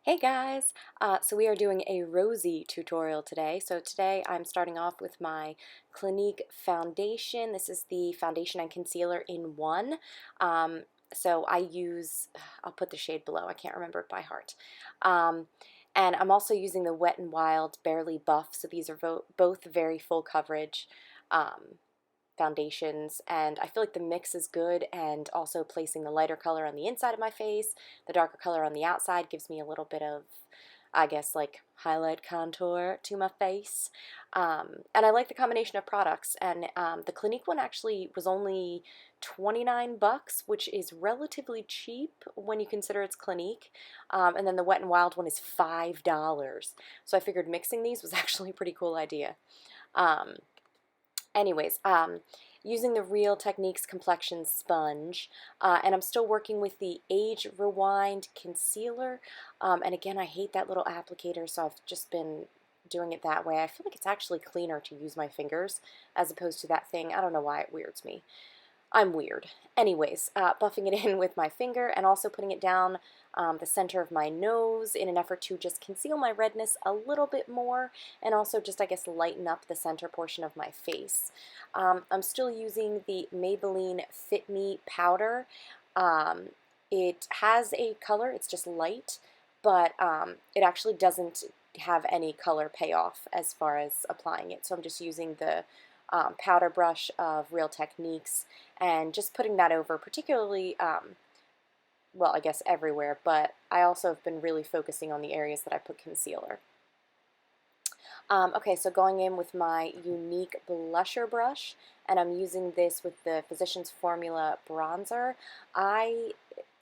Hey guys! So we are doing a Rosy tutorial today. So today I'm starting off with my Clinique foundation. This is the foundation and concealer in one. So I use, I'll put the shade below, I can't remember it by heart. And I'm also using the Wet n Wild Barely Buff, so these are both very full coverage foundations, and I feel like the mix is good, and also placing the lighter color on the inside of my face, the darker color on the outside gives me a little bit of, I guess, like highlight contour to my face. And I like the combination of products, and the Clinique one actually was only 29 bucks, which is relatively cheap when you consider it's Clinique. And then the Wet n Wild one is $5. So I figured mixing these was actually a pretty cool idea. Um, Anyways, using the Real Techniques Complexion sponge, and I'm still working with the Age Rewind concealer. And again, I hate that little applicator, so I've just been doing it that way. I feel like it's actually cleaner to use my fingers as opposed to that thing. I don't know why it weirds me. I'm weird. Anyways, buffing it in with my finger and also putting it down the center of my nose in an effort to just conceal my redness a little bit more and also just, I guess, lighten up the center portion of my face. I'm still using the Maybelline Fit Me powder. It has a color, it's just light, but it actually doesn't have any color payoff as far as applying it. So I'm just using the powder brush of Real Techniques and just putting that over, particularly, well, I guess everywhere, but I also have been really focusing on the areas that I put concealer. Okay, so going in with my Younique blusher brush, and I'm using this with the Physicians Formula bronzer. I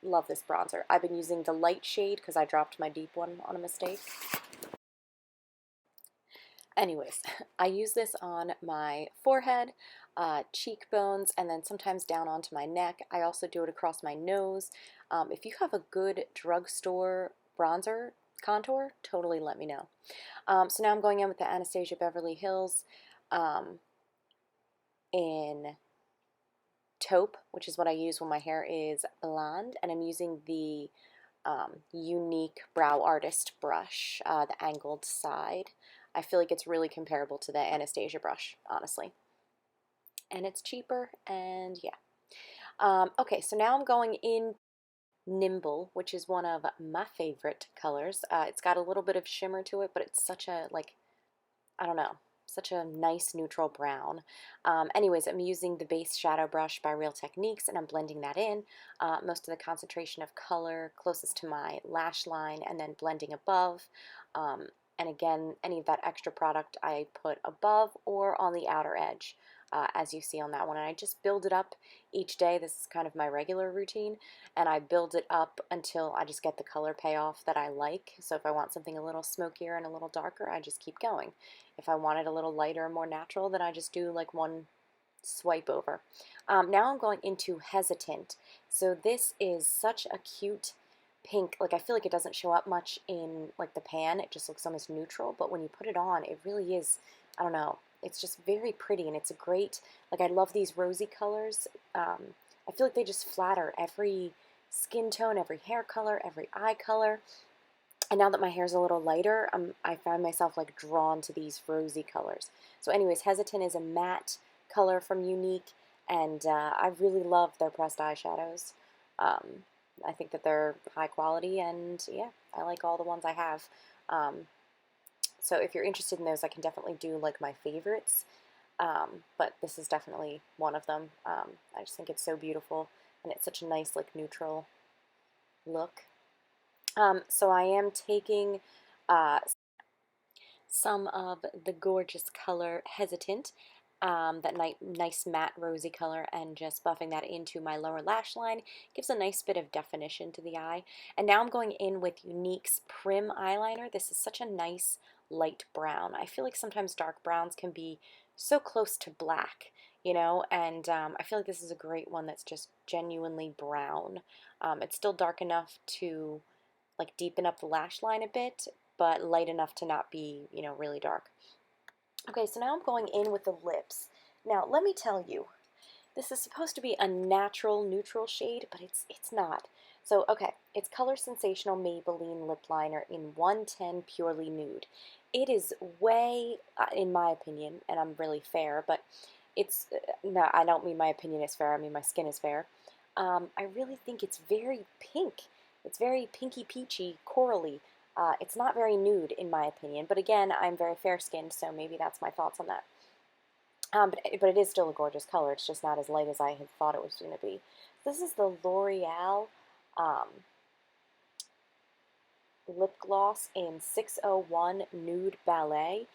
love this bronzer. I've been using the light shade because I dropped my deep one on a mistake. Anyways, I use this on my forehead, cheekbones, and then sometimes down onto my neck. I also do it across my nose. If you have a good drugstore bronzer contour, totally let me know. So now I'm going in with the Anastasia Beverly Hills in Taupe, which is what I use when my hair is blonde, and I'm using the Younique Brow Artist brush, the angled side. I feel like it's really comparable to the Anastasia brush, honestly. And it's cheaper, and yeah. Okay, so now I'm going in Nimble, which is one of my favorite colors. It's got a little bit of shimmer to it, but it's such a, like, I don't know, such a nice neutral brown. Anyways, I'm using the base shadow brush by Real Techniques, and I'm blending that in. Most of the concentration of color closest to my lash line, and then blending above. And again, any of that extra product I put above or on the outer edge, as you see on that one. And I just build it up each day. This is kind of my regular routine, and I build it up until I just get the color payoff that I like. So if I want something a little smokier and a little darker, I just keep going. If I want it a little lighter and more natural, then I just do like one swipe over. Now I'm going into Hesitant. So this is such a cute pink. Like, I feel like it doesn't show up much in like the pan. It just looks almost neutral, but when you put it on, it really is, I don't know, it's just very pretty, and it's a great, like, I love these rosy colors. I feel like they just flatter every skin tone, every hair color, every eye color. And now that my hair's a little lighter, I find myself like drawn to these rosy colors. So anyways, Hesitant is a matte color from Younique, and I really love their pressed eyeshadows. I think that they're high quality, and yeah, I like all the ones I have. So if you're interested in those, I can definitely do like my favorites, but this is definitely one of them. I just think it's so beautiful, and it's such a nice like neutral look. So I am taking some of the gorgeous color Hesitant, that nice matte rosy color, and just buffing that into my lower lash line. Gives a nice bit of definition to the eye. And now I'm going in with Younique's Prim eyeliner. This is such a nice light brown. I feel like sometimes dark browns can be so close to black, you know, and I feel like this is a great one that's just genuinely brown. It's still dark enough to like deepen up the lash line a bit, but light enough to not be, you know, really dark. Okay, so now I'm going in with the lips. Now, let me tell you, this is supposed to be a natural neutral shade, but it's not. So, okay, it's Color Sensational Maybelline Lip Liner in 110 Purely Nude. It is way, in my opinion, and I'm really fair, but it's, no, I don't mean my opinion is fair, I mean my skin is fair. I really think it's very pink. It's very pinky peachy, corally. It's not very nude, in my opinion, but again, I'm very fair skinned, so maybe that's my thoughts on that. But it is still a gorgeous color. It's just not as light as I had thought it was going to be. This is the L'Oreal um, lip gloss in 601 Nude Ballet.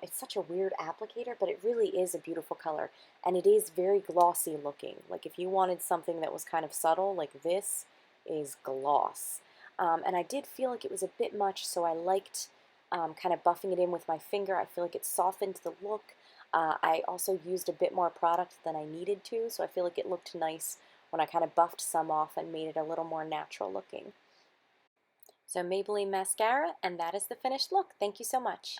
It's such a weird applicator, but it really is a beautiful color. And it is very glossy looking. Like if you wanted something that was kind of subtle, like this is gloss. And I did feel like it was a bit much, so I liked kind of buffing it in with my finger. I feel like it softened the look. I also used a bit more product than I needed to, so I feel like it looked nice when I kind of buffed some off and made it a little more natural looking. So Maybelline mascara, and that is the finished look. Thank you so much.